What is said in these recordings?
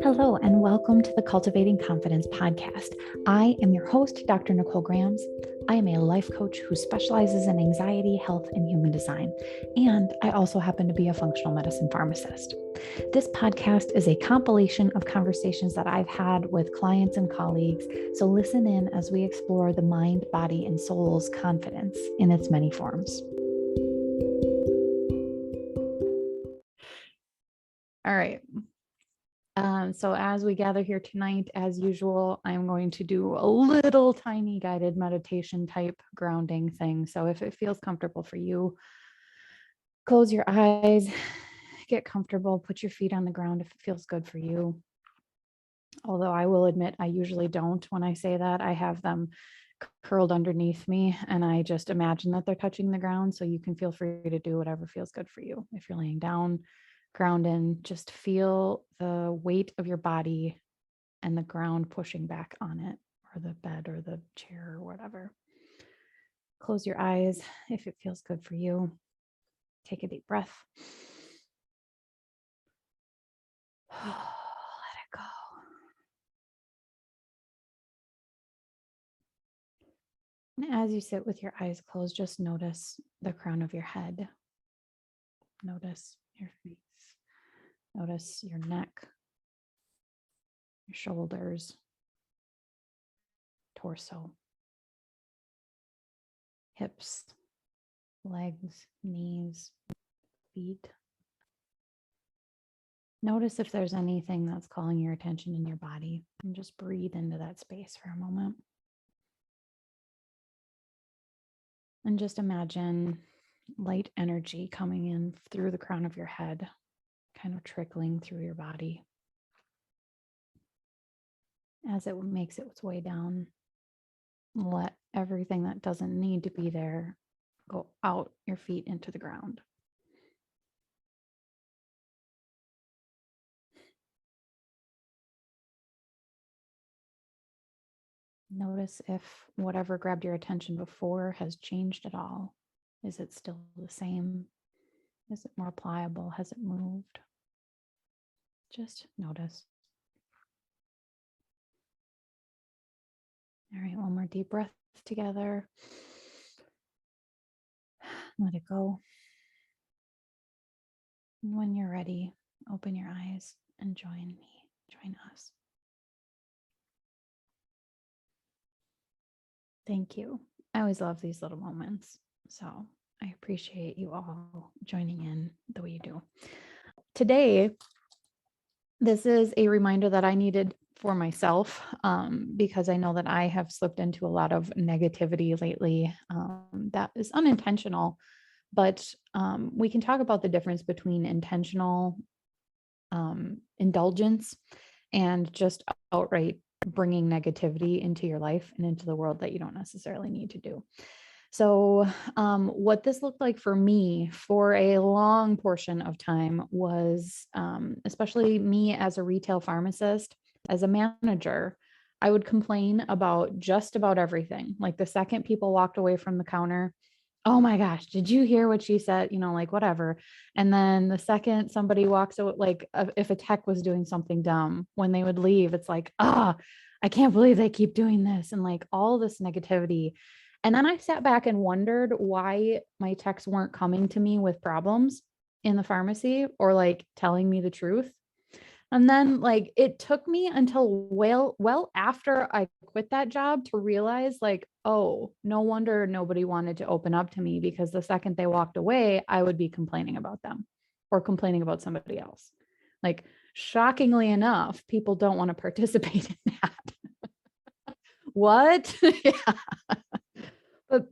Hello, and welcome to the Cultivating Confidence podcast. I am your host, Dr. Nicole Grams. I am a life coach who specializes in anxiety, health, and human design. And I also happen to be a functional medicine pharmacist. This podcast is a compilation of conversations that I've had with clients and colleagues. So listen in as we explore the mind, body, and soul's confidence in its many forms. All right. So as we gather here tonight, as usual, I'm going to do a little tiny guided meditation type grounding thing. So if it feels comfortable for you, close your eyes, get comfortable, put your feet on the ground if it feels good for you. Although I will admit, I usually don't. When I say that, I have them curled underneath me and I just imagine that they're touching the ground. So you can feel free to do whatever feels good for you. If you're laying down, ground in, just feel the weight of your body and the ground pushing back on it, or the bed or the chair or whatever. Close your eyes if it feels good for you. Take a deep breath. Let it go. And as you sit with your eyes closed, just notice the crown of your head. Notice your face. Notice your neck, your shoulders, torso, hips, legs, knees, feet. Notice if there's anything that's calling your attention in your body, and just breathe into that space for a moment. And just imagine light energy coming in through the crown of your head, kind of trickling through your body. As it makes its way down, let everything that doesn't need to be there go out your feet into the ground. Notice if whatever grabbed your attention before has changed at all. Is it still the same? Is it more pliable? Has it moved? Just notice. All right, one more deep breath together. Let it go. And when you're ready, open your eyes and join me, join us. Thank you. I always love these little moments. So I appreciate you all joining in the way you do. Today, this is a reminder that I needed for myself, because I know that I have slipped into a lot of negativity lately that is unintentional, but we can talk about the difference between intentional indulgence and just outright bringing negativity into your life and into the world that you don't necessarily need to do. So what this looked like for me for a long portion of time was, especially me as a retail pharmacist, as a manager, I would complain about just about everything. Like the second people walked away from the counter, oh my gosh, did you hear what she said? Like whatever. And then the second somebody walks out, like if a tech was doing something dumb, when they would leave, it's like, I can't believe they keep doing this. And like all this negativity. And then I sat back and wondered why my techs weren't coming to me with problems in the pharmacy or like telling me the truth. And then like it took me until well after I quit that job to realize like, oh, no wonder nobody wanted to open up to me, because the second they walked away, I would be complaining about them or complaining about somebody else. Like shockingly enough, people don't want to participate in that. What? Yeah. But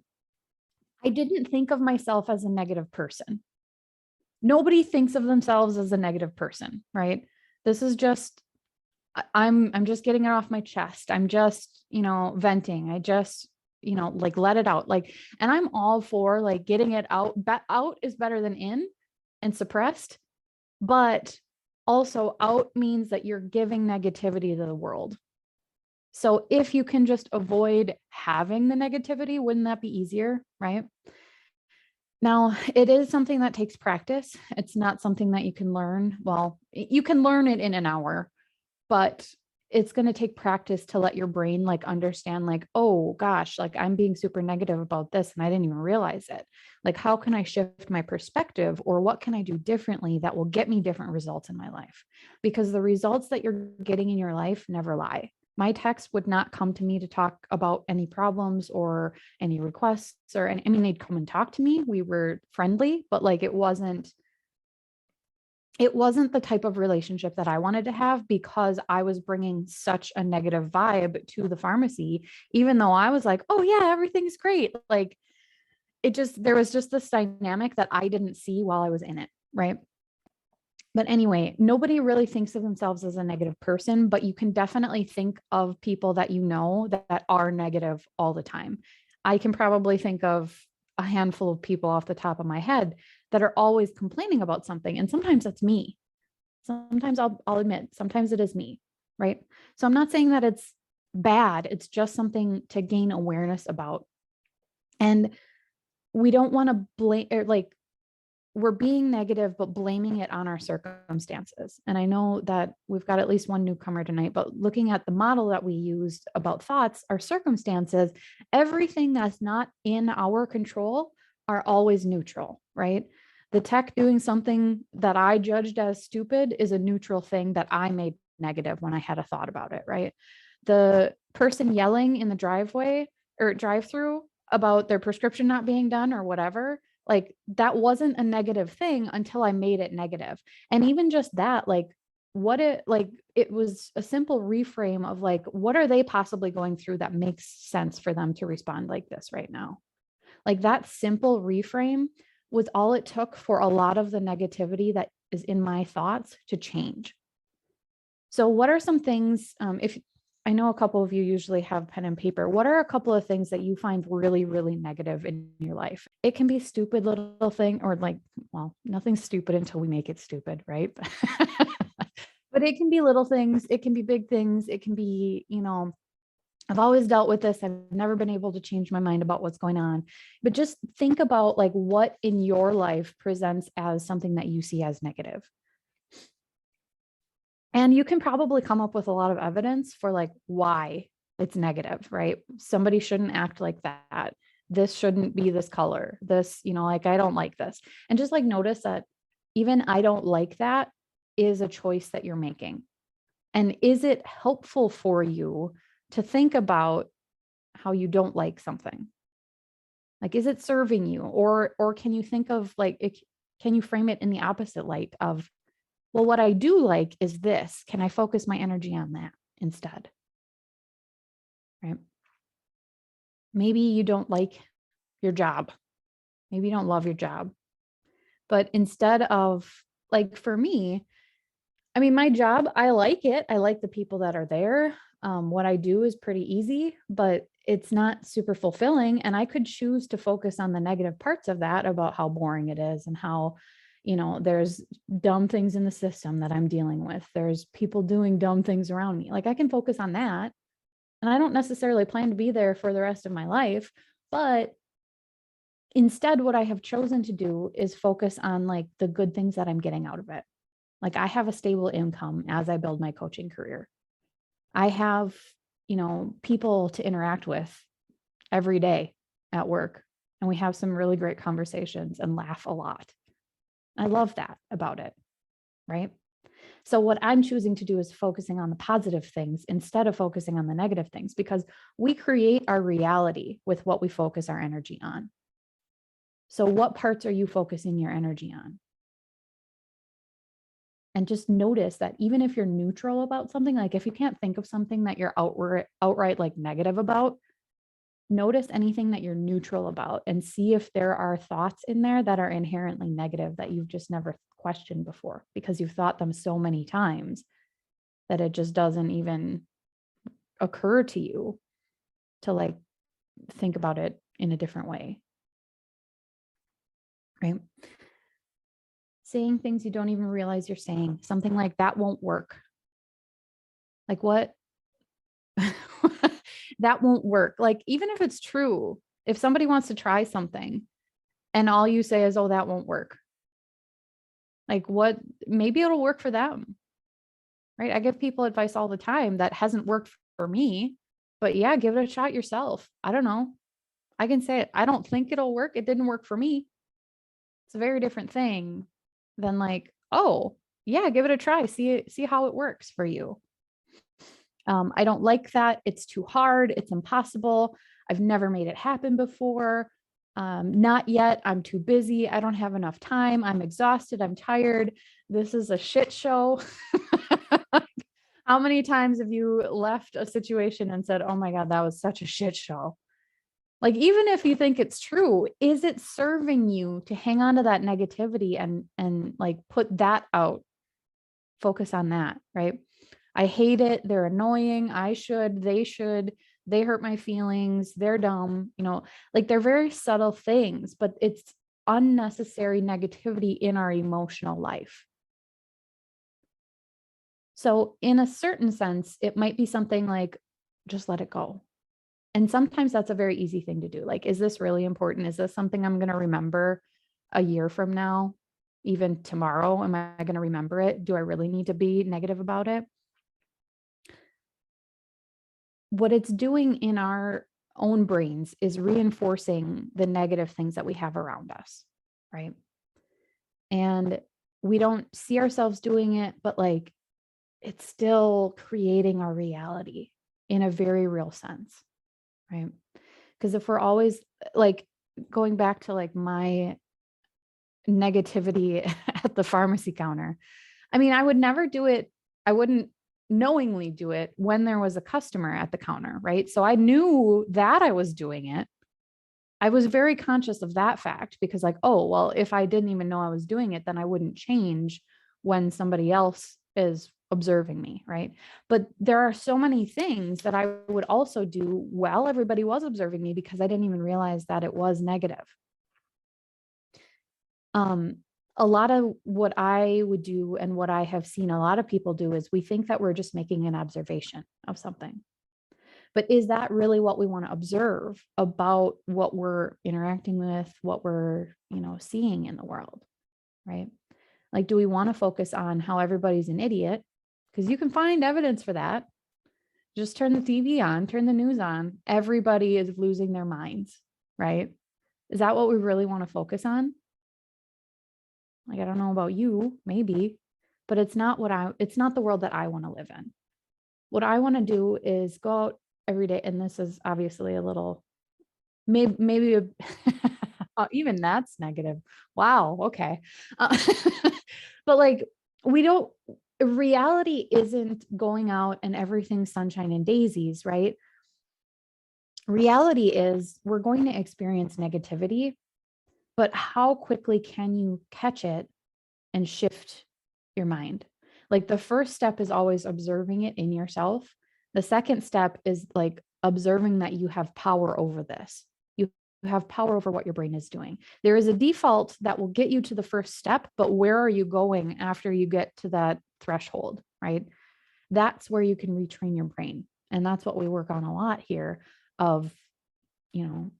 I didn't think of myself as a negative person. Nobody thinks of themselves as a negative person, right? This is just, I'm just getting it off my chest. I'm just, venting. I just, like let it out. Like, and I'm all for like getting it out. Out is better than in and suppressed, but also out means that you're giving negativity to the world. So if you can just avoid having the negativity, wouldn't that be easier, right? Now, it is something that takes practice. It's not something that you can learn. Well, you can learn it in an hour, but it's going to take practice to let your brain like understand like, oh gosh, like I'm being super negative about this and I didn't even realize it. Like, how can I shift my perspective, or what can I do differently that will get me different results in my life? Because the results that you're getting in your life never lie. My text would not come to me to talk about any problems or any requests or any, I mean, they'd come and talk to me. We were friendly, but like it wasn't the type of relationship that I wanted to have, because I was bringing such a negative vibe to the pharmacy, even though I was like, oh yeah, everything's great. Like there was just this dynamic that I didn't see while I was in it. Right. But anyway, nobody really thinks of themselves as a negative person, but you can definitely think of people that you know that are negative all the time. I can probably think of a handful of people off the top of my head that are always complaining about something. And sometimes that's me. Sometimes I'll admit, sometimes it is me, right? So I'm not saying that it's bad. It's just something to gain awareness about. And we don't want to blame, or like, we're being negative, but blaming it on our circumstances. And I know that we've got at least one newcomer tonight, but looking at the model that we used about thoughts, our circumstances, everything that's not in our control are always neutral, right? The tech doing something that I judged as stupid is a neutral thing that I made negative when I had a thought about it, right? The person yelling in the driveway or drive-through about their prescription not being done or whatever, like that wasn't a negative thing until I made it negative. And even just that, like it was a simple reframe of like, what are they possibly going through that makes sense for them to respond like this right now? Like that simple reframe was all it took for a lot of the negativity that is in my thoughts to change. So what are some things, if I know a couple of you usually have pen and paper, what are a couple of things that you find really, really negative in your life? It can be stupid little thing, or like, well, nothing's stupid until we make it stupid, right? But it can be little things. It can be big things. It can be, I've always dealt with this. I've never been able to change my mind about what's going on. But just think about like what in your life presents as something that you see as negative. And you can probably come up with a lot of evidence for like why it's negative, right? Somebody shouldn't act like that. This shouldn't be this color. This, like I don't like this. And just like notice that even I don't like that is a choice that you're making. And is it helpful for you to think about how you don't like something? Like, is it serving you? Or can you think of like, can you frame it in the opposite light of, well, what I do like is this. Can I focus my energy on that instead? Right? Maybe you don't like your job. Maybe you don't love your job. But instead of, like, for me, I mean, my job, I like it. I like the people that are there. What I do is pretty easy, but it's not super fulfilling. And I could choose to focus on the negative parts of that, about how boring it is and how, there's dumb things in the system that I'm dealing with. There's people doing dumb things around me. Like I can focus on that. And I don't necessarily plan to be there for the rest of my life, but instead, what I have chosen to do is focus on like the good things that I'm getting out of it. Like I have a stable income as I build my coaching career. I have, people to interact with every day at work. And we have some really great conversations and laugh a lot. I love that about it. Right. So what I'm choosing to do is focusing on the positive things instead of focusing on the negative things, because we create our reality with what we focus our energy on. So what parts are you focusing your energy on? And just notice that even if you're neutral about something, like if you can't think of something that you're outright like negative about, notice anything that you're neutral about and see if there are thoughts in there that are inherently negative that you've just never questioned before, because you've thought them so many times that it just doesn't even occur to you to like think about it in a different way. Right? Saying things you don't even realize you're saying, something like that won't work. Like what? That won't work. Like, even if it's true, if somebody wants to try something and all you say is, oh, that won't work. Like what? Maybe it'll work for them. right? I give people advice all the time that hasn't worked for me, but yeah, give it a shot yourself. I don't know. I can say it. I don't think it'll work. It didn't work for me. It's a very different thing than like, oh, yeah, give it a try. See how it works for you. I don't like that. It's too hard. It's impossible. I've never made it happen before. Not yet. I'm too busy. I don't have enough time. I'm exhausted. I'm tired. This is a shit show. How many times have you left a situation and said, oh my God, that was such a shit show? Like, even if you think it's true, is it serving you to hang on to that negativity and like put that out? Focus on that, right? I hate it. They're annoying. They hurt my feelings. They're dumb, like they're very subtle things, but it's unnecessary negativity in our emotional life. So in a certain sense, it might be something like, just let it go. And sometimes that's a very easy thing to do. Like, is this really important? Is this something I'm going to remember a year from now? Even tomorrow, am I going to remember it? Do I really need to be negative about it? What it's doing in our own brains is reinforcing the negative things that we have around us, right? And we don't see ourselves doing it, but like it's still creating our reality in a very real sense, right? Because if we're always like going back to like my negativity at the pharmacy counter, I mean, I would never do it. I wouldn't knowingly do it when there was a customer at the counter, right? So I knew that I was doing it. I was very conscious of that fact because, like, oh, well, if I didn't even know I was doing it, then I wouldn't change when somebody else is observing me, right? But there are so many things that I would also do while everybody was observing me because I didn't even realize that it was negative. A lot of what I would do and what I have seen a lot of people do is we think that we're just making an observation of something. But is that really what we want to observe about what we're interacting with, what we're, seeing in the world, right? Like, do we want to focus on how everybody's an idiot? Because you can find evidence for that. Just turn the TV on, turn the news on. Everybody is losing their minds, right? Is that what we really want to focus on? Like, I don't know about you, maybe, but it's not the world that I want to live in. What I want to do is go out every day. And this is obviously a little, maybe even that's negative. Wow. Okay. But like, reality isn't going out and everything's sunshine and daisies, right? Reality is we're going to experience negativity, but how quickly can you catch it and shift your mind? Like, the first step is always observing it in yourself. The second step is like observing that you have power over this. You have power over what your brain is doing. There is a default that will get you to the first step, but where are you going after you get to that threshold, right? That's where you can retrain your brain. And that's what we work on a lot here of,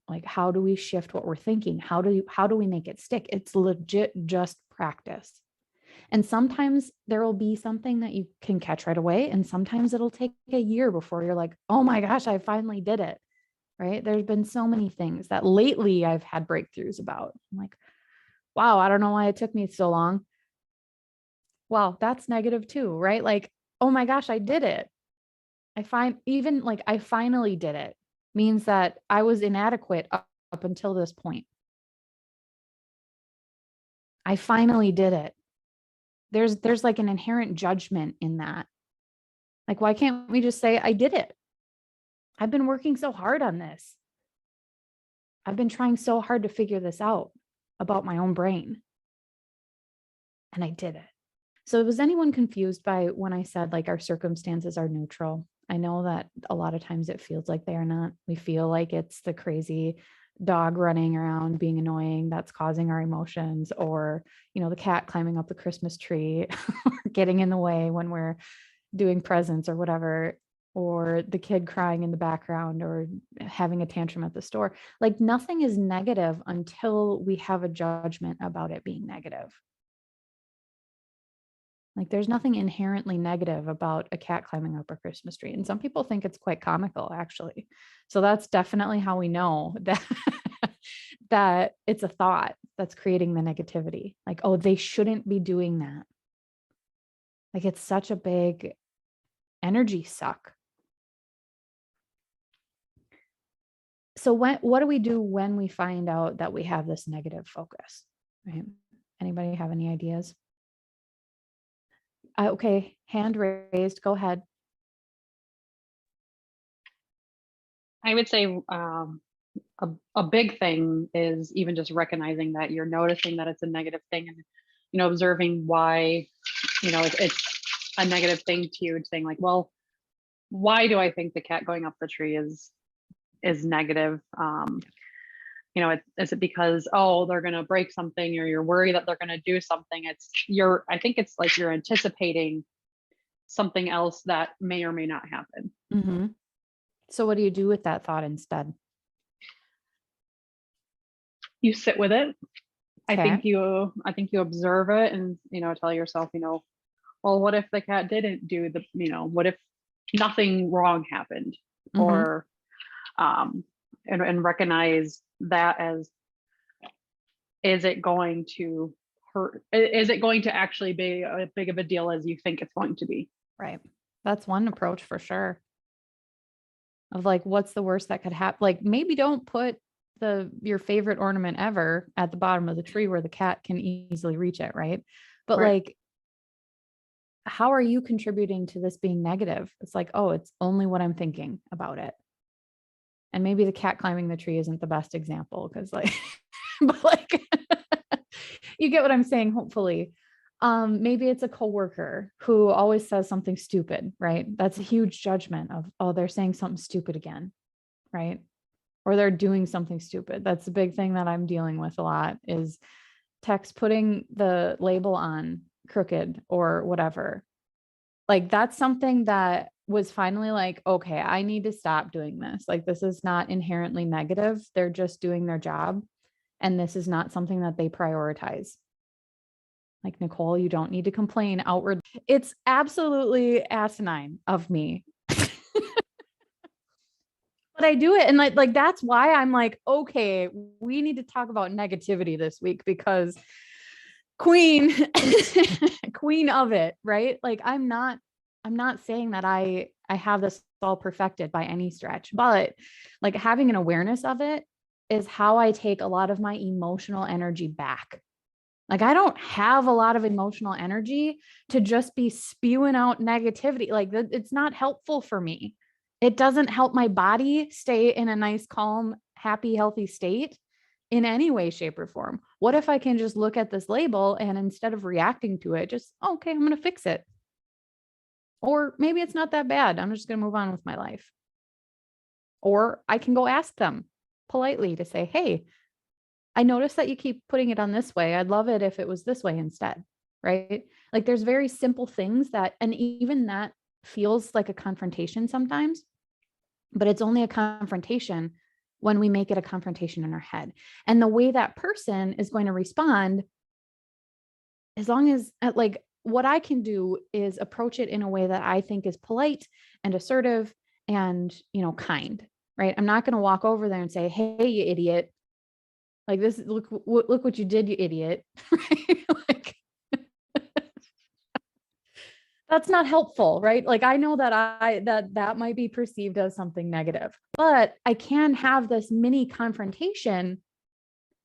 like, how do we shift what we're thinking? How do we make it stick? It's legit just practice. And sometimes there will be something that you can catch right away. And sometimes it'll take a year before you're like, oh my gosh, I finally did it. Right. There's been so many things that lately I've had breakthroughs about. I'm like, wow, I don't know why it took me so long. Well, that's negative too, right? Like, oh my gosh, I did it. I finally did it means that I was inadequate up until this point. I finally did it. There's like an inherent judgment in that. Like, why can't we just say, I did it? I've been working so hard on this. I've been trying so hard to figure this out about my own brain. And I did it. So was anyone confused by when I said like our circumstances are neutral? I know that a lot of times it feels like they are not. We feel like it's the crazy dog running around being annoying that's causing our emotions, or, the cat climbing up the Christmas tree, or getting in the way when we're doing presents or whatever, or the kid crying in the background or having a tantrum at the store. Like, nothing is negative until we have a judgment about it being negative. Like there's nothing inherently negative about a cat climbing up a Christmas tree. And some people think it's quite comical, actually. So that's definitely how we know that that it's a thought that's creating the negativity. Like, oh, they shouldn't be doing that. Like it's such a big energy suck. So what do we do when we find out that we have this negative focus? Right? Anybody have any ideas? Okay, hand raised. Go ahead. I would say a big thing is even just recognizing that you're noticing that it's a negative thing, and observing why it's a negative thing to you, and saying like, well, why do I think the cat going up the tree is negative? Is it because, oh, they're going to break something, or you're worried that they're going to do something? I think it's like you're anticipating something else that may or may not happen. Mm-hmm. So what do you do with that thought instead? You sit with it. Okay. I think you observe it, and tell yourself, well, what if the cat didn't do what if nothing wrong happened? Mm-hmm. Or and recognize that as, is it going to hurt? Is it going to actually be as big of a deal as you think it's going to be? Right. That's one approach for sure. Of like, what's the worst that could happen? Like maybe don't put your favorite ornament ever at the bottom of the tree where the cat can easily reach it, right? But Right. like, how are you contributing to this being negative? It's like, oh, it's only what I'm thinking about it. And maybe the cat climbing the tree isn't the best example because like, but like you get what I'm saying, hopefully. Maybe it's a coworker who always says something stupid, right? That's a huge judgment of, oh, they're saying something stupid again, right? Or they're doing something stupid. That's a big thing that I'm dealing with a lot is text putting the label on crooked or whatever. Like that's something that was finally like, okay, I need to stop doing this. Like this is not inherently negative. They're just doing their job. And this is not something that they prioritize. Like, Nicole, you don't need to complain outward. It's absolutely asinine of me. But I do it. And like that's why I'm like, okay, we need to talk about negativity this week because queen, queen of it, right? Like I'm not saying that I have this all perfected by any stretch, but like having an awareness of it is how I take a lot of my emotional energy back. Like I don't have a lot of emotional energy to just be spewing out negativity. Like it's not helpful for me. It doesn't help my body stay in a nice, calm, happy, healthy state in any way, shape, or form. What if I can just look at this label and instead of reacting to it, just, okay, I'm going to fix it. Or maybe it's not that bad. I'm just going to move on with my life. Or I can go ask them politely to say, hey, I noticed that you keep putting it on this way. I'd love it if it was this way instead. Right. Like there's very simple things that, and even that feels like a confrontation sometimes, but it's only a confrontation when we make it a confrontation in our head. And the way that person is going to respond, as long as like what I can do is approach it in a way that I think is polite and assertive and, kind, right? I'm not going to walk over there and say, hey, you idiot. Like this, look what you did, you idiot. Right? Like, that's not helpful, right? Like I know that that might be perceived as something negative, but I can have this mini confrontation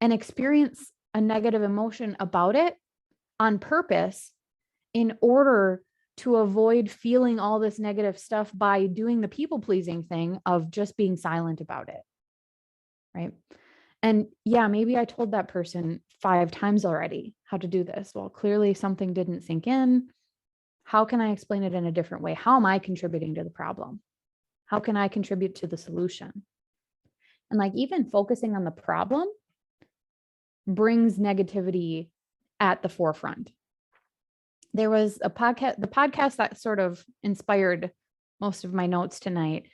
and experience a negative emotion about it on purpose in order to avoid feeling all this negative stuff by doing the people pleasing thing of just being silent about it. Right. And yeah, maybe I told that person 5 times already how to do this. Well, clearly something didn't sink in. How can I explain it in a different way? How am I contributing to the problem? How can I contribute to the solution? And like even focusing on the problem brings negativity at the forefront. There was the podcast that sort of inspired most of my notes tonight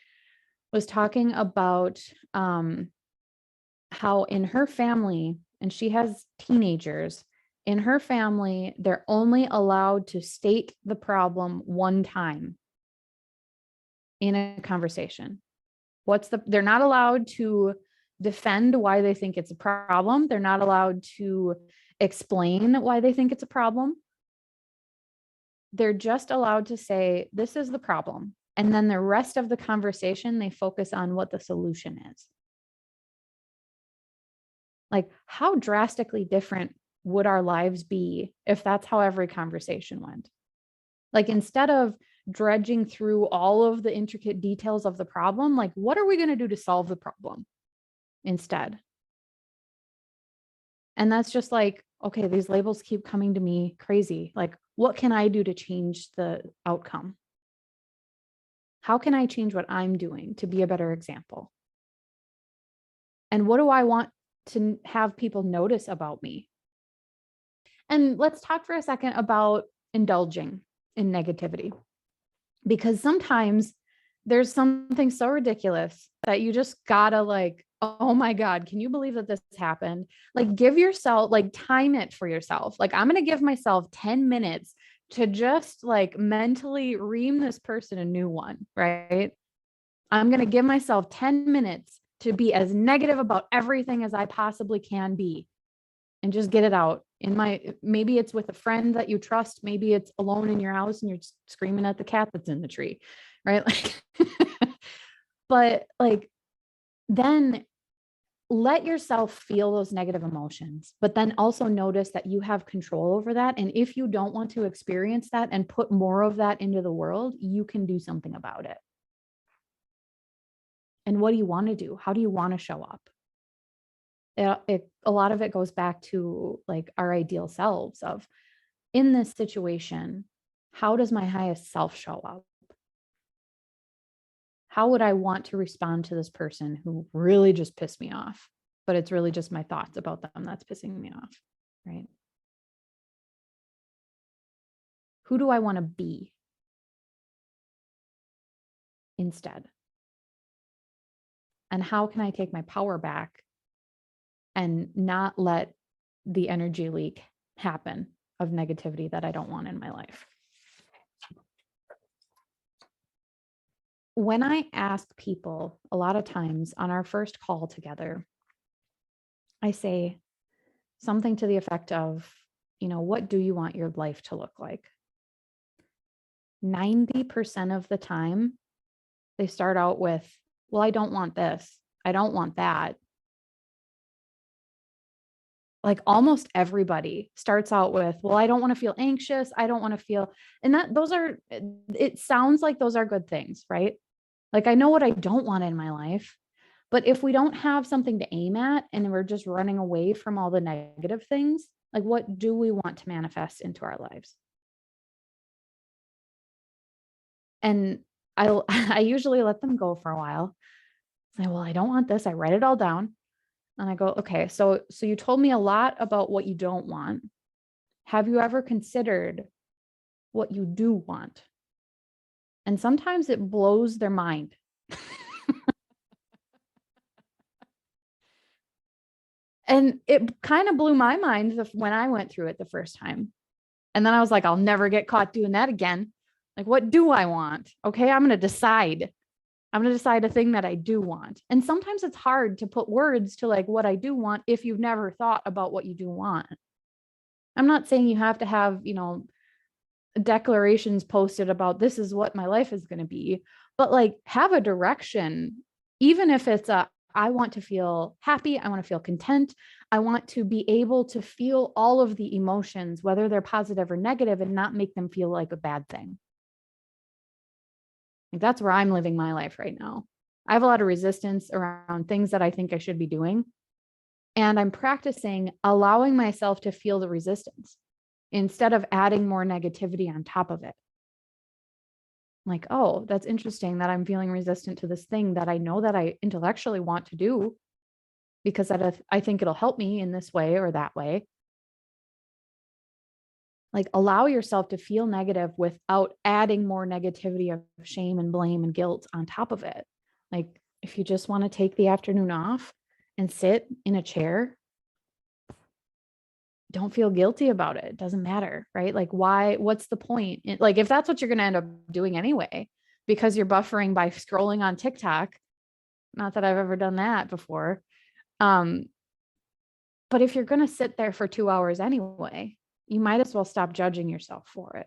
was talking about how in her family, and she has teenagers, In her family, they're only allowed to state the problem one time in a conversation. They're not allowed to defend why they think it's a problem. They're not allowed to explain why they think it's a problem. They're just allowed to say, this is the problem. And then the rest of the conversation, they focus on what the solution is. Like, how drastically different would our lives be if that's how every conversation went? Like, instead of dredging through all of the intricate details of the problem, like, what are we going to do to solve the problem instead? And that's just like, okay, these labels keep coming to me crazy. Like, what can I do to change the outcome? How can I change what I'm doing to be a better example? And what do I want to have people notice about me? And let's talk for a second about indulging in negativity, because sometimes there's something so ridiculous that you just gotta like, oh my God, can you believe that this happened? Like, give yourself, like, time it for yourself. Like, I'm going to give myself 10 minutes to just like mentally ream this person a new one, right? I'm going to give myself 10 minutes to be as negative about everything as I possibly can be and just get it out maybe it's with a friend that you trust. Maybe it's alone in your house and you're screaming at the cat that's in the tree, right? Like, but like, then let yourself feel those negative emotions, but then also notice that you have control over that. And if you don't want to experience that and put more of that into the world, you can do something about it. And what do you want to do? How do you want to show up? A lot of it goes back to like our ideal selves of, in this situation, how does my highest self show up? How would I want to respond to this person who really just pissed me off? But it's really just my thoughts about them that's pissing me off, right? Who do I want to be instead? And how can I take my power back and not let the energy leak happen of negativity that I don't want in my life? When I ask people a lot of times on our first call together, I say something to the effect of, what do you want your life to look like? 90% of the time, they start out with, well, I don't want this. I don't want that. Like, almost everybody starts out with, well, I don't want to feel anxious. I don't want to feel, and it sounds like those are good things, right? Like, I know what I don't want in my life, but if we don't have something to aim at and we're just running away from all the negative things, like, what do we want to manifest into our lives? And I usually let them go for a while. Say, well, I don't want this. I write it all down. And I go, okay, so you told me a lot about what you don't want. Have you ever considered what you do want? And sometimes it blows their mind. And it kind of blew my mind when I went through it the first time. And then I was like, I'll never get caught doing that again. Like, what do I want? Okay, I'm going to decide. I'm going to decide a thing that I do want. And sometimes it's hard to put words to like what I do want if you've never thought about what you do want. I'm not saying you have to have, declarations posted about this is what my life is going to be, but like, have a direction, even if it's I want to feel happy. I want to feel content. I want to be able to feel all of the emotions, whether they're positive or negative, and not make them feel like a bad thing. Like, that's where I'm living my life right now. I have a lot of resistance around things that I think I should be doing. And I'm practicing allowing myself to feel the resistance instead of adding more negativity on top of it. Like, oh, that's interesting that I'm feeling resistant to this thing that I know that I intellectually want to do because I think it'll help me in this way or that way. Like, allow yourself to feel negative without adding more negativity of shame and blame and guilt on top of it. Like, if you just want to take the afternoon off and sit in a chair don't feel guilty about it. It doesn't matter, right? Like, why, what's the point? Like, if that's what you're going to end up doing anyway, because you're buffering by scrolling on TikTok, not that I've ever done that before. Um, but if you're going to sit there for 2 hours anyway, you might as well stop judging yourself for it.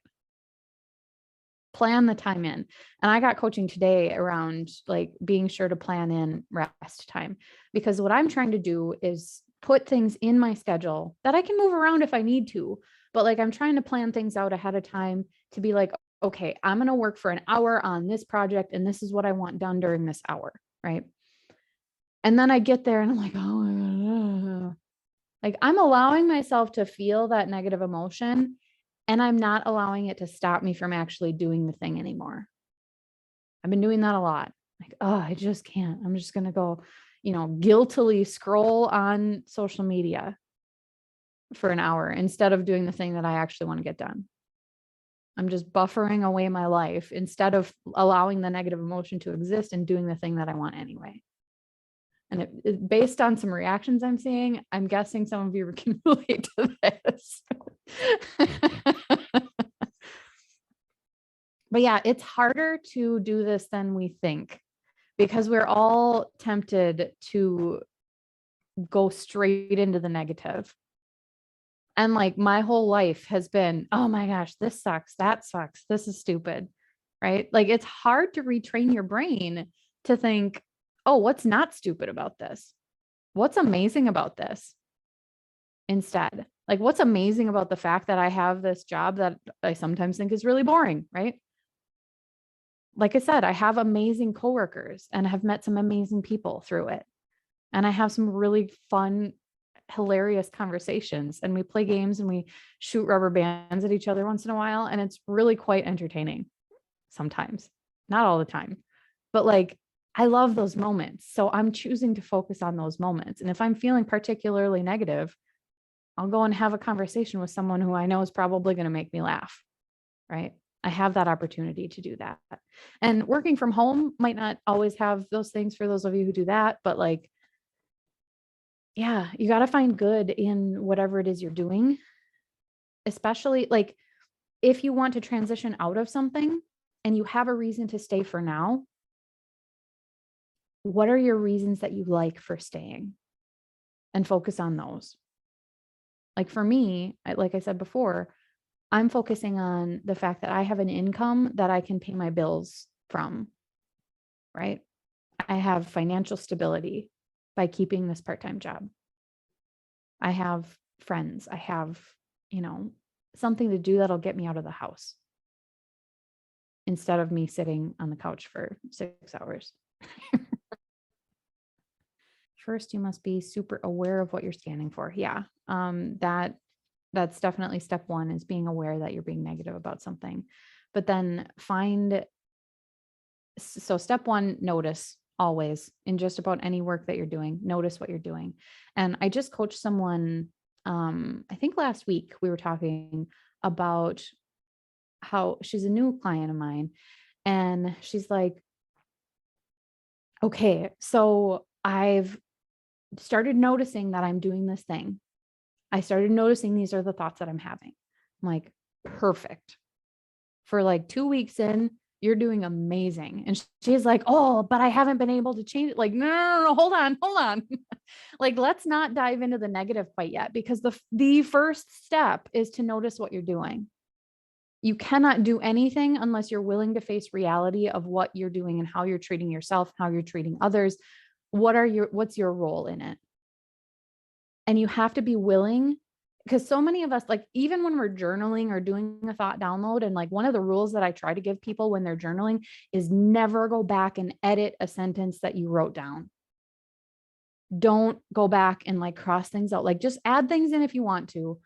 Plan the time in. And I got coaching today around like being sure to plan in rest time, because what I'm trying to do is put things in my schedule that I can move around if I need to. But like, I'm trying to plan things out ahead of time to be like, okay, I'm going to work for an hour on this project and this is what I want done during this hour. Right. And then I get there and I'm like, oh my God. Like, I'm allowing myself to feel that negative emotion, and I'm not allowing it to stop me from actually doing the thing anymore. I've been doing that a lot. Like, oh, I just can't. I'm just going to go, guiltily scroll on social media for an hour instead of doing the thing that I actually want to get done. I'm just buffering away my life instead of allowing the negative emotion to exist and doing the thing that I want anyway. And based on some reactions I'm seeing, I'm guessing some of you can relate to this. But yeah, it's harder to do this than we think, because we're all tempted to go straight into the negative. And like, my whole life has been, oh my gosh, this sucks, that sucks, this is stupid, right? Like, it's hard to retrain your brain to think, oh, what's not stupid about this? What's amazing about this? Instead, like, what's amazing about the fact that I have this job that I sometimes think is really boring, right? Like I said, I have amazing coworkers and have met some amazing people through it. And I have some really fun, hilarious conversations, and we play games and we shoot rubber bands at each other once in a while. And it's really quite entertaining sometimes, not all the time, but like, I love those moments. So I'm choosing to focus on those moments. And if I'm feeling particularly negative, I'll go and have a conversation with someone who I know is probably going to make me laugh, right? I have that opportunity to do that. And working from home might not always have those things for those of you who do that, but like, yeah, you got to find good in whatever it is you're doing, especially like if you want to transition out of something and you have a reason to stay for now. What are your reasons that you like for staying? And focus on those. Like for me, like I said before, I'm focusing on the fact that I have an income that I can pay my bills from, right? I have financial stability by keeping this part-time job. I have friends. I have, something to do that'll get me out of the house instead of me sitting on the couch for 6 hours. First, you must be super aware of what you're scanning for. Yeah. That's definitely step one, is being aware that you're being negative about something. But then so step one, notice always in just about any work that you're doing, notice what you're doing. And I just coached someone, I think last week we were talking about how she's a new client of mine. And she's like, okay, so I've started noticing that I'm doing this thing. I started noticing these are the thoughts that I'm having. I'm like, perfect. For like 2 weeks in, you're doing amazing. And she's like, oh, but I haven't been able to change it. Like, no, hold on. Like, let's not dive into the negative quite yet, because the first step is to notice what you're doing. You cannot do anything unless you're willing to face reality of what you're doing and how you're treating yourself, how you're treating others. What's your role in it? And you have to be willing, because so many of us, like, even when we're journaling or doing a thought download, and like one of the rules that I try to give people when they're journaling is never go back and edit a sentence that you wrote down. Don't go back and like cross things out. Like, just add things in if you want to.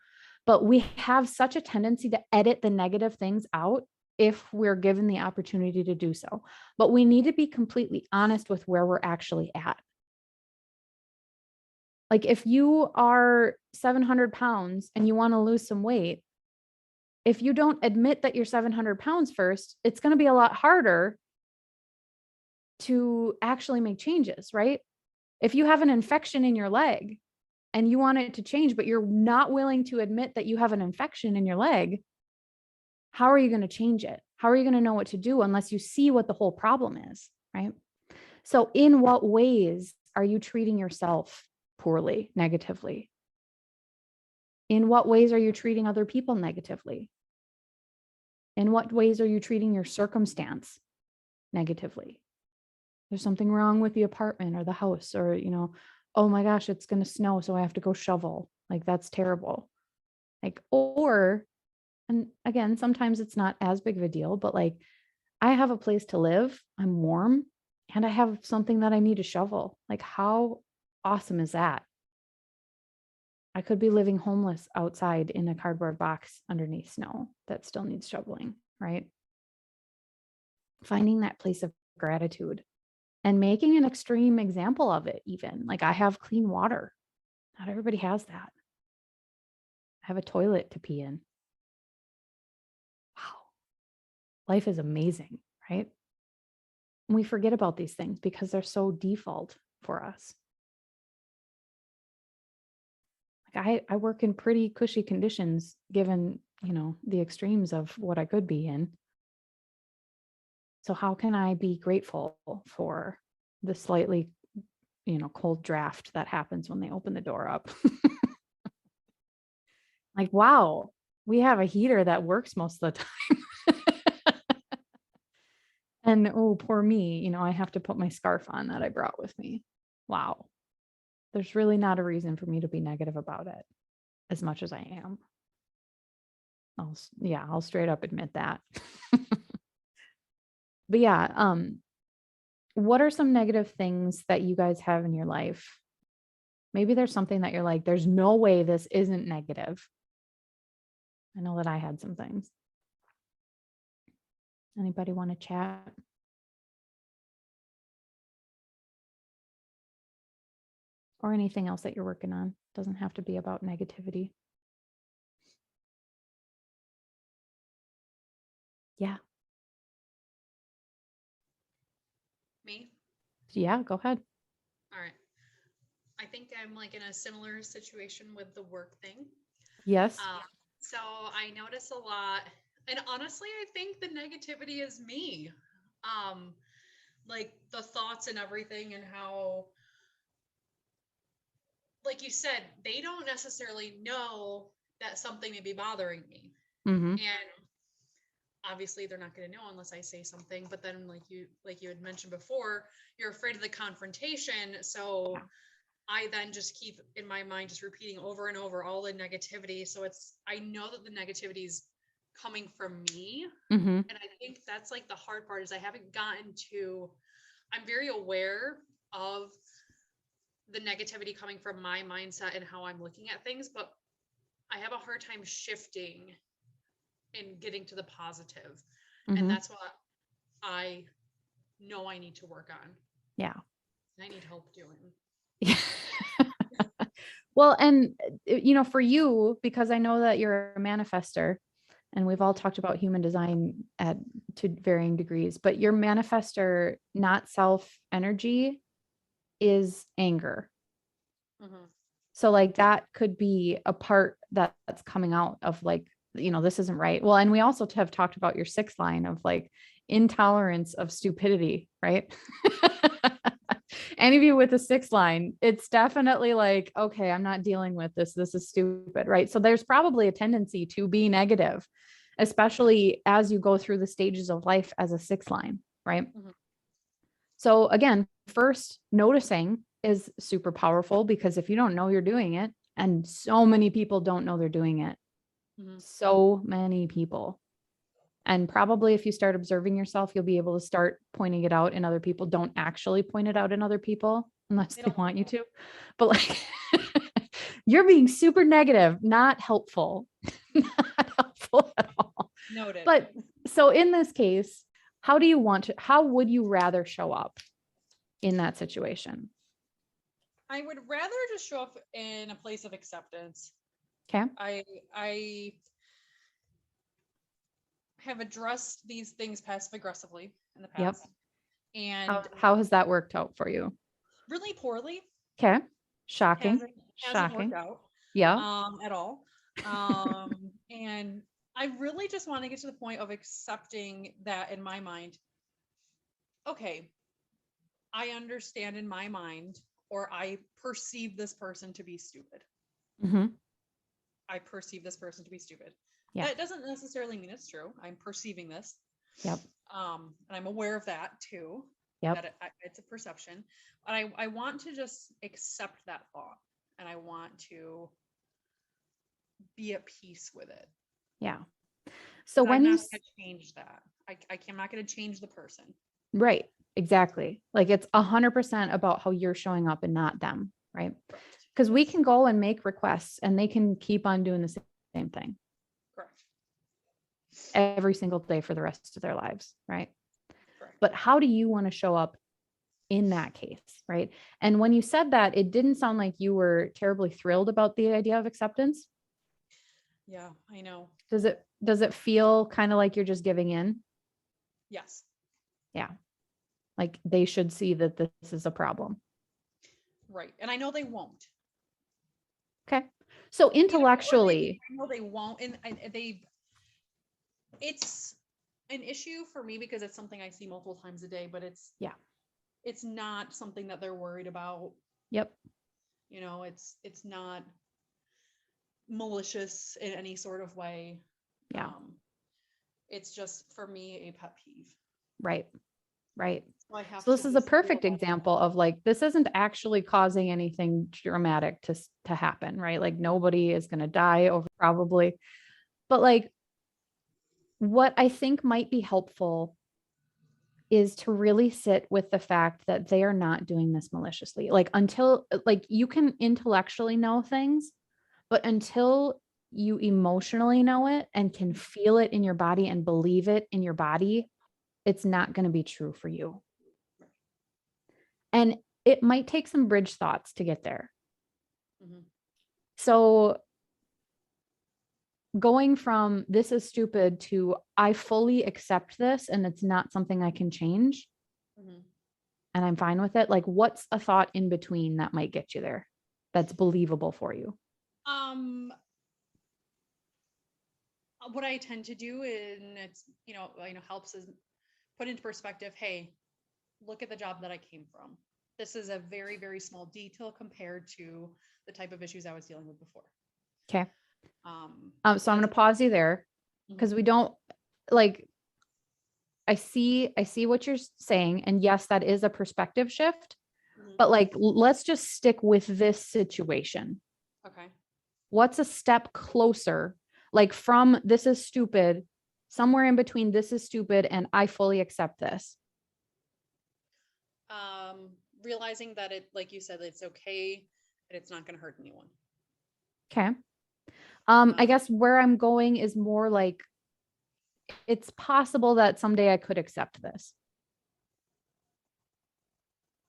But we have such a tendency to edit the negative things out if we're given the opportunity to do so. But we need to be completely honest with where we're actually at. Like, if you are 700 pounds and you want to lose some weight, if you don't admit that you're 700 pounds first, it's going to be a lot harder to actually make changes, right? If you have an infection in your leg and you want it to change, but you're not willing to admit that you have an infection in your leg, how are you going to change it? How are you going to know what to do unless you see what the whole problem is, right? So in what ways are you treating yourself poorly, negatively? In what ways are you treating other people negatively? In what ways are you treating your circumstance negatively? There's something wrong with the apartment or the house, or, oh my gosh, it's going to snow, so I have to go shovel. Like, that's terrible. Like, or, and again, sometimes it's not as big of a deal, but like, I have a place to live, I'm warm, and I have something that I need to shovel. Like, how awesome is that? I could be living homeless outside in a cardboard box underneath snow that still needs shoveling, right? Finding that place of gratitude and making an extreme example of it, even like I have clean water. Not everybody has that. I have a toilet to pee in. Wow. Life is amazing, right? And we forget about these things because they're so default for us. Like I work in pretty cushy conditions given, the extremes of what I could be in. So how can I be grateful for the slightly, cold draft that happens when they open the door up? Like, wow, we have a heater that works most of the time. And oh, poor me, I have to put my scarf on that I brought with me. Wow. There's really not a reason for me to be negative about it as much as I am. I'll straight up admit that. But yeah, what are some negative things that you guys have in your life? Maybe there's something that you're like, there's no way this isn't negative. I know that I had some things. Anybody want to chat? Or anything else that you're working on? Doesn't have to be about negativity. Yeah. Me? Yeah, go ahead. All right. I think I'm like in a similar situation with the work thing. Yes. So I notice a lot, and honestly, I think the negativity is me. Um, like the thoughts and everything, and how, like you said, they don't necessarily know that something may be bothering me. Mm-hmm. And obviously they're not going to know unless I say something, but then like you had mentioned before, you're afraid of the confrontation, so Yeah. I then just keep in my mind just repeating over and over all the negativity. So I know that the negativity is coming from me. Mm-hmm. And I think that's like the hard part is I'm very aware of the negativity coming from my mindset and how I'm looking at things, but I have a hard time shifting and getting to the positive. Mm-hmm. And that's what I know I need to work on. Yeah. I need help doing. Yeah. Well, and for you, because I know that you're a manifester, and we've all talked about human design to varying degrees, but your manifester, not self energy, is anger. Mm-hmm. So like that could be a part that's coming out of like, this isn't right. Well, and we also have talked about your sixth line of like intolerance of stupidity, right? Any of you with a sixth line, it's definitely like, okay, I'm not dealing with this. This is stupid, right? So there's probably a tendency to be negative, especially as you go through the stages of life as a sixth line, right? Mm-hmm. So again, first noticing is super powerful, because if you don't know you're doing it, and so many people don't know they're doing it, Mm-hmm. so many people. And probably if you start observing yourself, you'll be able to start pointing it out in other people. Don't actually point it out in other people unless they want you to. But like, you're being super negative, not helpful, not helpful at all. Noted. But so in this case, how would you rather show up in that situation? I would rather just show up in a place of acceptance. Okay. I have addressed these things passive aggressively in the Yep. past, and How has that worked out for you? really poorly. Okay. Shocking. Hasn't Shocking. worked out Yeah. at all. And I really just want to get to the point of accepting that in my mind. Okay, I understand in my mind, or I perceive this person to be stupid. Hmm. I perceive this person to be stupid. Yeah. That doesn't necessarily mean it's true. I'm perceiving this. Yep. And I'm aware of that too. Yep. That it's a perception. But I want to just accept that thought, and I want to be at peace with it. Yeah. So But when I'm you not going to change that. I'm not going to change the person. right, exactly. Like it's 100% about how you're showing up and not them, right? Correct. Because we can go and make requests and they can keep on doing the same thing Correct. every single day for the rest of their lives, right? Correct. But how do you want to show up in that case, right? And when you said that, it didn't sound like you were terribly thrilled about the idea of acceptance. Yeah, I know. Does it feel kind of like you're just giving in? Yes. Yeah. Like they should see that this is a problem. Right. And I know they won't. Okay. So intellectually, I know they won't. And it's an issue for me because it's something I see multiple times a day, but it's not something that they're worried about. yep. You know, it's not malicious in any sort of way. Yeah. It's just for me a pet peeve. Right. Right. So I have So this to is a be civil perfect about example of like, this isn't actually causing anything dramatic to happen, right? Like nobody is going to die over probably, but like what I think might be helpful is to really sit with the fact that they are not doing this maliciously. Like until like you can intellectually know things, but until you emotionally know it and can feel it in your body and believe it in your body, it's not going to be true for you. And it might take some bridge thoughts to get there. Mhm. So going from this is stupid to I fully accept this and it's not something I can change Mhm. and I'm fine with it. Like what's a thought in between that might get you there that's believable for you? What I tend to do, and it's helps, is put into perspective. Hey, look at the job that I came from. This is a very, very small detail compared to the type of issues I was dealing with before. Okay. So I'm going to pause you there because we don't like, I see what you're saying. And yes, that is a perspective shift, but like, let's just stick with this situation. Okay. What's a step closer? Like from this is stupid, somewhere in between this is stupid and I fully accept this. Realizing that it, like you said, it's okay and it's not going to hurt anyone. Okay. I guess where I'm going is more like, it's possible that someday I could accept this.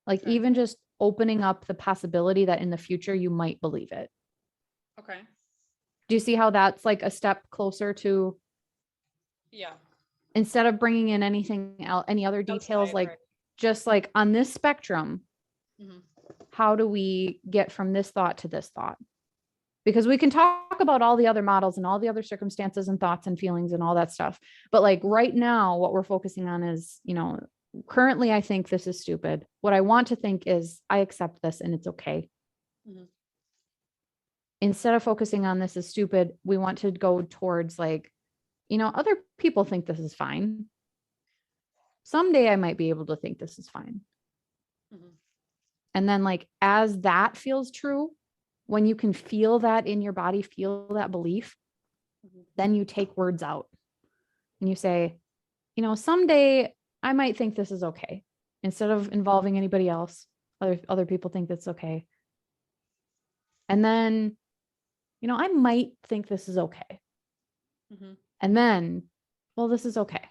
Like Okay. even just opening up the possibility that in the future you might believe it. Okay. Do you see how that's like a step closer to? Yeah. Instead of bringing in anything else, any other details, Outside, like right. just like on this spectrum, Mhm. how do we get from this thought to this thought? Because we can talk about all the other models and all the other circumstances and thoughts and feelings and all that stuff. But like right now, what we're focusing on is, currently I think this is stupid. What I want to think is I accept this and it's okay. Mhm. Instead of focusing on this is stupid, we want to go towards like, other people think this is fine. Someday I might be able to think this is fine. Mhm. And then like, as that feels true, when you can feel that in your body, feel that belief, Mhm. then you take words out and you say, someday I might think this is okay. Instead of involving anybody else, other people think that's okay. And then, I might think this is okay. Mhm. And then, well, this is okay.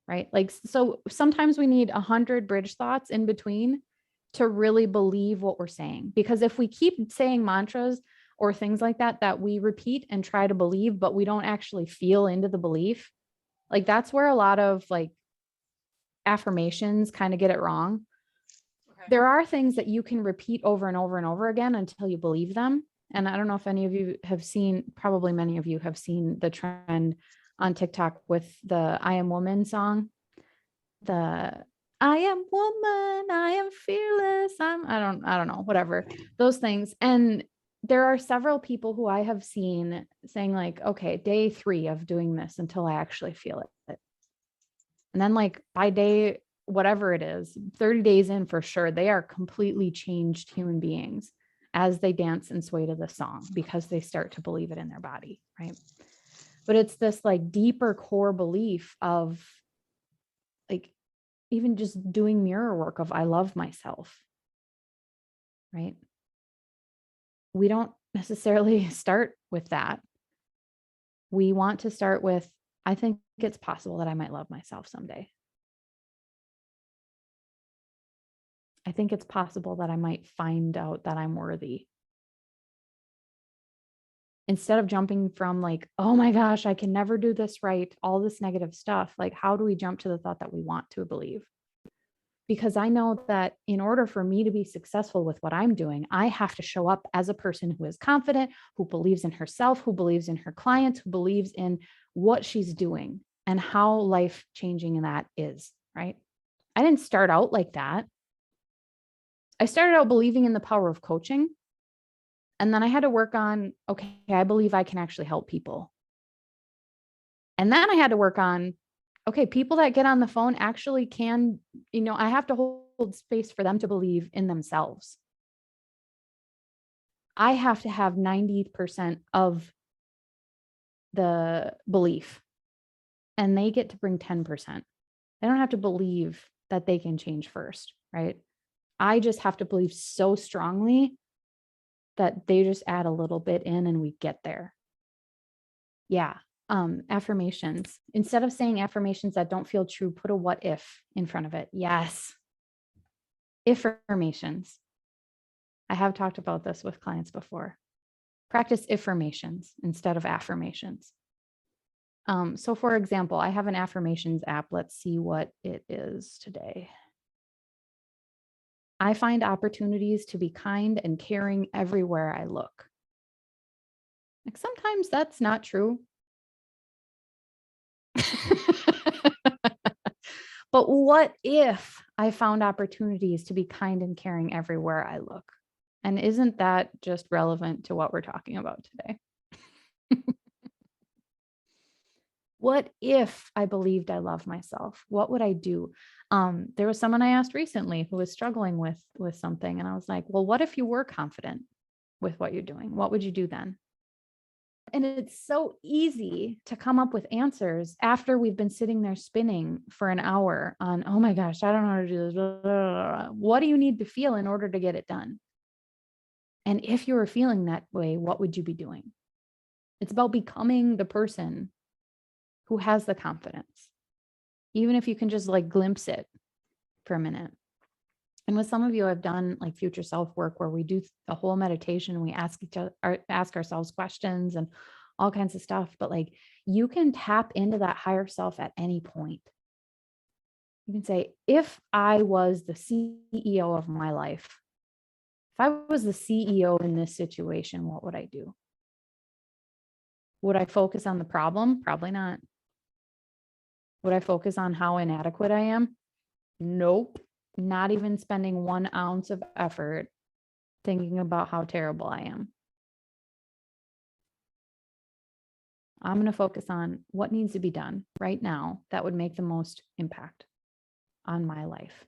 Right. Like, so sometimes we need 100 bridge thoughts in between to really believe what we're saying. Because if we keep saying mantras or things like that, that we repeat and try to believe, but we don't actually feel into the belief, like that's where a lot of like affirmations kind of get it wrong. Okay. There are things that you can repeat over and over and over again until you believe them. And I don't know if any of you have seen, probably many of you have seen the trend on TikTok with the I Am Woman song. The I am woman, I am fearless. I don't know, whatever, those things. And there are several people who I have seen saying like, okay, day 3 of doing this until I actually feel it. And then like by day, whatever it is, 30 days in for sure, they are completely changed human beings as they dance and sway to the song because they start to believe it in their body, right? But it's this like deeper core belief of like even just doing mirror work of I love myself, right? We don't necessarily start with that. We want to start with, I think it's possible that I might love myself someday. I think it's possible that I might find out that I'm worthy. Instead of jumping from like, oh my gosh, I can never do this right, all this negative stuff, like how do we jump to the thought that we want to believe? Because I know that in order for me to be successful with what I'm doing, I have to show up as a person who is confident, who believes in herself, who believes in her clients, who believes in what she's doing and how life changing that is, right? I didn't start out like that. I started out believing in the power of coaching. And then I had to work on, okay, I believe I can actually help people. And then I had to work on, okay, people that get on the phone actually can, I have to hold space for them to believe in themselves. I have to have 90% of the belief and they get to bring 10%. They don't have to believe that they can change first, right? I just have to believe so strongly that they just add a little bit in and we get there. Yeah. Affirmations. Instead of saying affirmations that don't feel true, put a what if in front of it. Yes. Affirmations. I have talked about this with clients before. Practice affirmations instead of affirmations. So for example, I have an affirmations app. Let's see what it is today. I find opportunities to be kind and caring everywhere I look. Like sometimes that's not true. But what if I found opportunities to be kind and caring everywhere I look? And isn't that just relevant to what we're talking about today? What if I believed I love myself? What would I do? There was someone I asked recently who was struggling with something. And I was like, well, what if you were confident with what you're doing? What would you do then? And it's so easy to come up with answers after we've been sitting there spinning for an hour on, oh my gosh, I don't know how to do this. Blah, blah, blah. What do you need to feel in order to get it done? And if you were feeling that way, what would you be doing? It's about becoming the person who has the confidence, even if you can just like glimpse it for a minute. And with some of you, I've done like future self work where we do a whole meditation and we ask ourselves questions and all kinds of stuff. But like you can tap into that higher self at any point. You can say, if I was the CEO of my life, if I was the CEO in this situation, what would I do? Would I focus on the problem? Probably not. Would I focus on how inadequate I am? Nope. Not even spending 1 ounce of effort thinking about how terrible I am. I'm going to focus on what needs to be done right now that would make the most impact on my life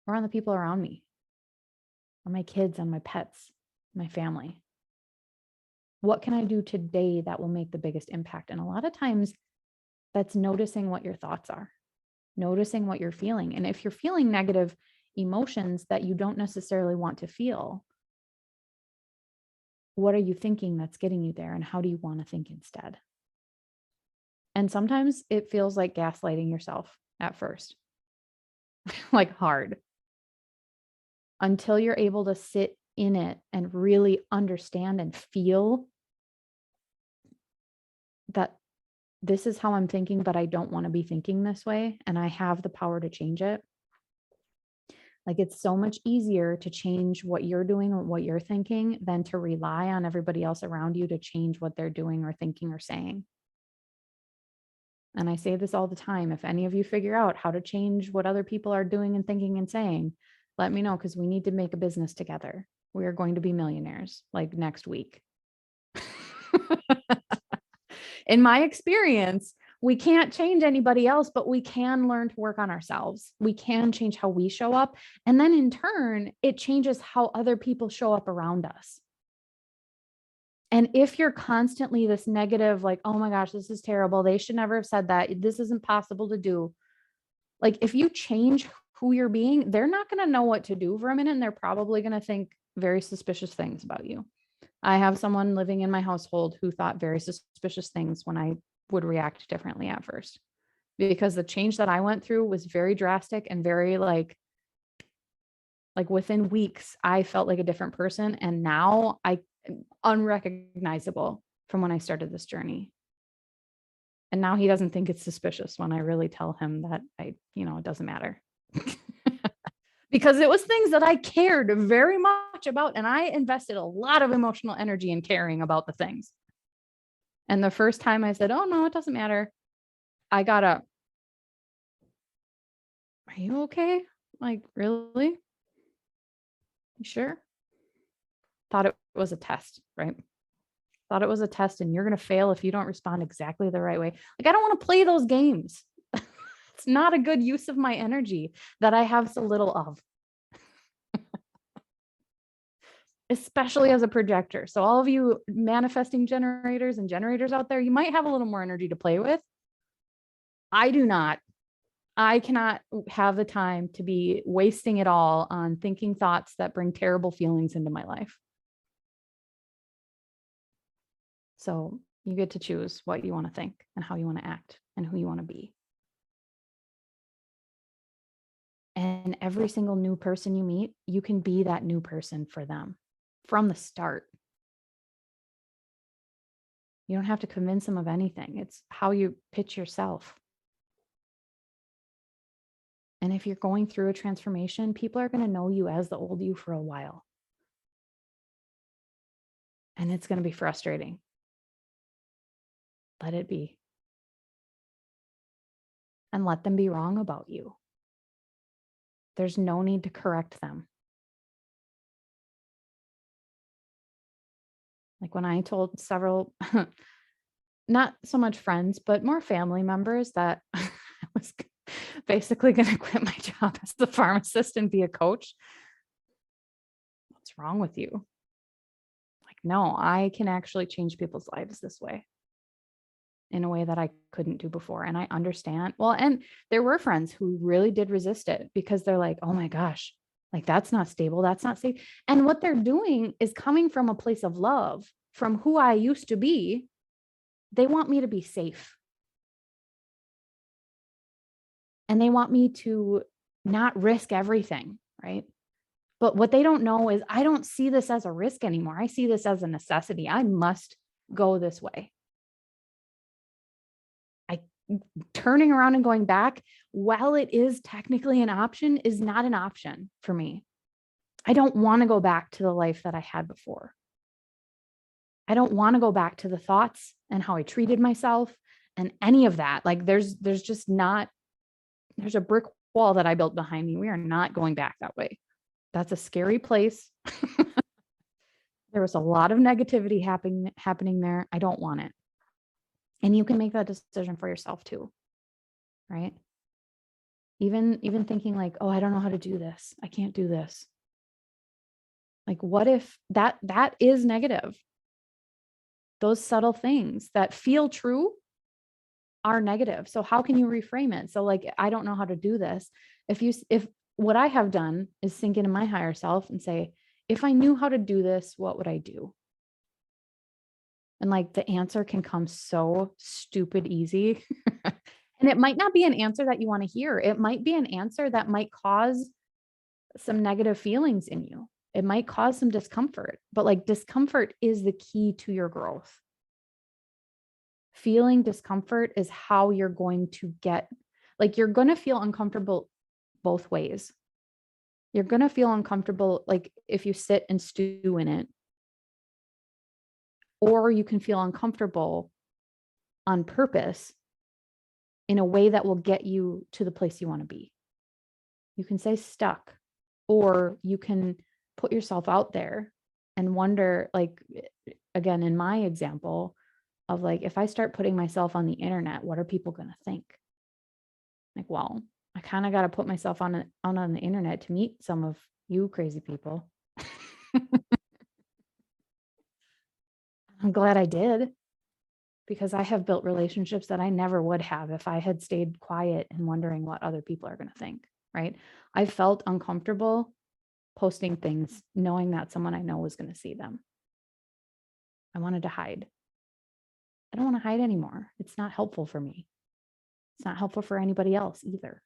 or on the people around me, on my kids, on my pets, my family. What can I do today that will make the biggest impact? And a lot of times that's noticing what your thoughts are, noticing what you're feeling. And if you're feeling negative emotions that you don't necessarily want to feel, what are you thinking that's getting you there? And how do you want to think instead? And sometimes it feels like gaslighting yourself at first, like hard, until you're able to sit in it and really understand and feel that this is how I'm thinking, but I don't want to be thinking this way. And I have the power to change it. Like, it's so much easier to change what you're doing or what you're thinking than to rely on everybody else around you to change what they're doing or thinking or saying. And I say this all the time. If any of you figure out how to change what other people are doing and thinking and saying, let me know, because we need to make a business together. We are going to be millionaires like next week. In my experience, we can't change anybody else, but we can learn to work on ourselves. We can change how we show up. And then in turn, it changes how other people show up around us. And if you're constantly this negative, like, oh my gosh, this is terrible, they should never have said that, this isn't possible to do. Like, if you change who you're being, they're not going to know what to do for a minute. And they're probably going to think very suspicious things about you. I have someone living in my household who thought very suspicious things when I would react differently at first, because the change that I went through was very drastic and very like within weeks, I felt like a different person. And now I am unrecognizable from when I started this journey. And now he doesn't think it's suspicious when I really tell him that it doesn't matter. Because it was things that I cared very much about. And I invested a lot of emotional energy in caring about the things. And the first time I said, oh no, it doesn't matter, I got up. Are you okay? Like, really? You sure? Thought it was a test, right? Thought it was a test and you're going to fail if you don't respond exactly the right way. Like, I don't want to play those games. It's not a good use of my energy that I have so little of. Especially as a projector. So all of you manifesting generators and generators out there, you might have a little more energy to play with. I do not. I cannot have the time to be wasting it all on thinking thoughts that bring terrible feelings into my life. So you get to choose what you want to think and how you want to act and who you want to be. And every single new person you meet, you can be that new person for them from the start. You don't have to convince them of anything. It's how you pitch yourself. And if you're going through a transformation, people are going to know you as the old you for a while. And it's going to be frustrating. Let it be. And let them be wrong about you. There's no need to correct them. Like when I told several, not so much friends, but more family members that I was basically going to quit my job as the pharmacist and be a coach. What's wrong with you? Like, no, I can actually change people's lives this way in a way that I couldn't do before. And I understand. Well, and there were friends who really did resist it because they're like, oh my gosh, like that's not stable. That's not safe. And what they're doing is coming from a place of love from who I used to be. They want me to be safe. And they want me to not risk everything, right? But what they don't know is I don't see this as a risk anymore. I see this as a necessity. I must go this way. Turning around and going back, while it is technically an option, is not an option for me. I don't want to go back to the life that I had before. I don't want to go back to the thoughts and how I treated myself and any of that. Like there's just not, there's a brick wall that I built behind me. We are not going back that way. That's a scary place. There was a lot of negativity happening there. I don't want it. And you can make that decision for yourself too, right? Even thinking like, oh, I don't know how to do this. I can't do this. Like, what if that is negative? Those subtle things that feel true are negative. So how can you reframe it? So like, I don't know how to do this. If what I have done is sink into my higher self and say, if I knew how to do this, what would I do? And like the answer can come so stupid easy. And it might not be an answer that you want to hear. It might be an answer that might cause some negative feelings in you. It might cause some discomfort, but like discomfort is the key to your growth. Feeling discomfort is how you're going to get, like, you're going to feel uncomfortable both ways. You're going to feel uncomfortable, like if you sit and stew in it, or you can feel uncomfortable on purpose in a way that will get you to the place you want to be. You can say stuck, or you can put yourself out there and wonder, like, again, in my example of like, if I start putting myself on the internet, what are people going to think? Like, well, I kind of got to put myself on the internet to meet some of you crazy people. I'm glad I did, because I have built relationships that I never would have if I had stayed quiet and wondering what other people are going to think, right? I felt uncomfortable posting things knowing that someone I know was going to see them. I wanted to hide. I don't want to hide anymore. It's not helpful for me. It's not helpful for anybody else either.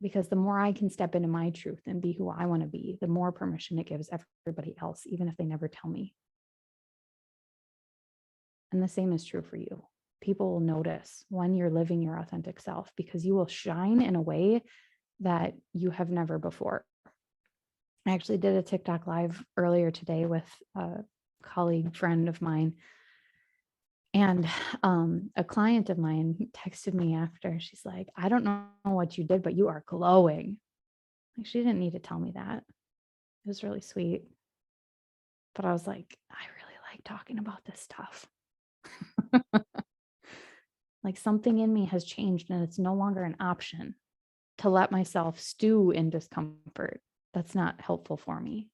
Because the more I can step into my truth and be who I want to be, the more permission it gives everybody else, even if they never tell me. And the same is true for you. People will notice when you're living your authentic self, because you will shine in a way that you have never before. I actually did a TikTok live earlier today with a colleague friend of mine. And a client of mine texted me after. She's like, I don't know what you did, but you are glowing. Like, she didn't need to tell me that. It was really sweet. But I was like, I really like talking about this stuff. Like, something in me has changed, and it's no longer an option to let myself stew in discomfort. That's not helpful for me.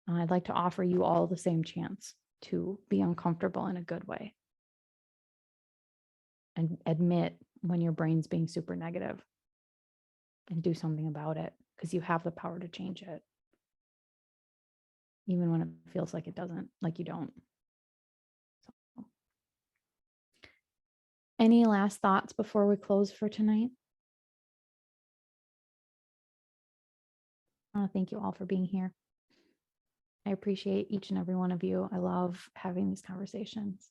And I'd like to offer you all the same chance to be uncomfortable in a good way. And admit when your brain's being super negative and do something about it, because you have the power to change it. Even when it feels like it doesn't, like you don't. So. Any last thoughts before we close for tonight? I want to thank you all for being here. I appreciate each and every one of you. I love having these conversations.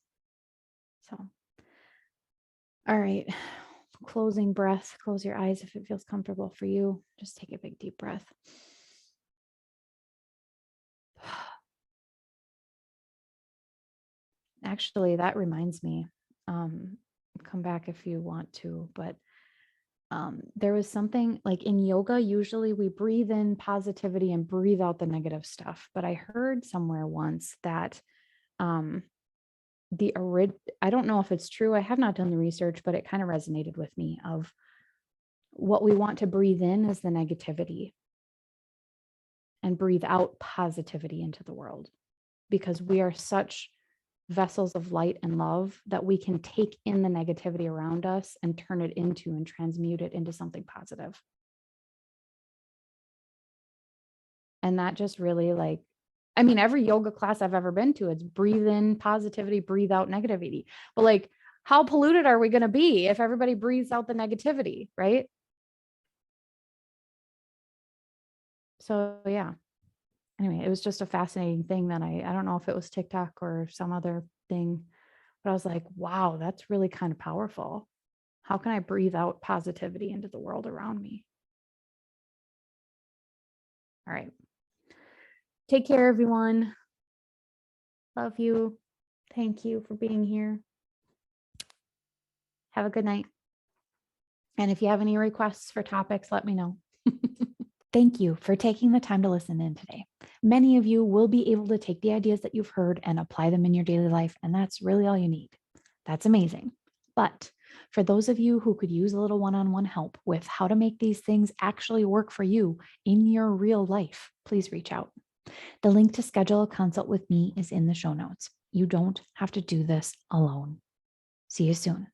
So, all right, closing breath. Close your eyes if it feels comfortable for you. Just take a big deep breath. Actually, that reminds me, come back if you want to, but there was something like in yoga, usually we breathe in positivity and breathe out the negative stuff. But I heard somewhere once that I don't know if it's true. I have not done the research, but it kind of resonated with me of what we want to breathe in is the negativity and breathe out positivity into the world, because we are such vessels of light and love that we can take in the negativity around us and turn it into and transmute it into something positive. And that just really, like, I mean, every yoga class I've ever been to, it's breathe in positivity, breathe out negativity. But like, how polluted are we going to be if everybody breathes out the negativity, right? So yeah. Anyway, it was just a fascinating thing that I don't know if it was TikTok or some other thing, but I was like, wow, that's really kind of powerful. How can I breathe out positivity into the world around me? All right. Take care, everyone. Love you. Thank you for being here. Have a good night. And if you have any requests for topics, let me know. Thank you for taking the time to listen in today. Many of you will be able to take the ideas that you've heard and apply them in your daily life, and that's really all you need. That's amazing. But for those of you who could use a little one-on-one help with how to make these things actually work for you in your real life, please reach out. The link to schedule a consult with me is in the show notes. You don't have to do this alone. See you soon.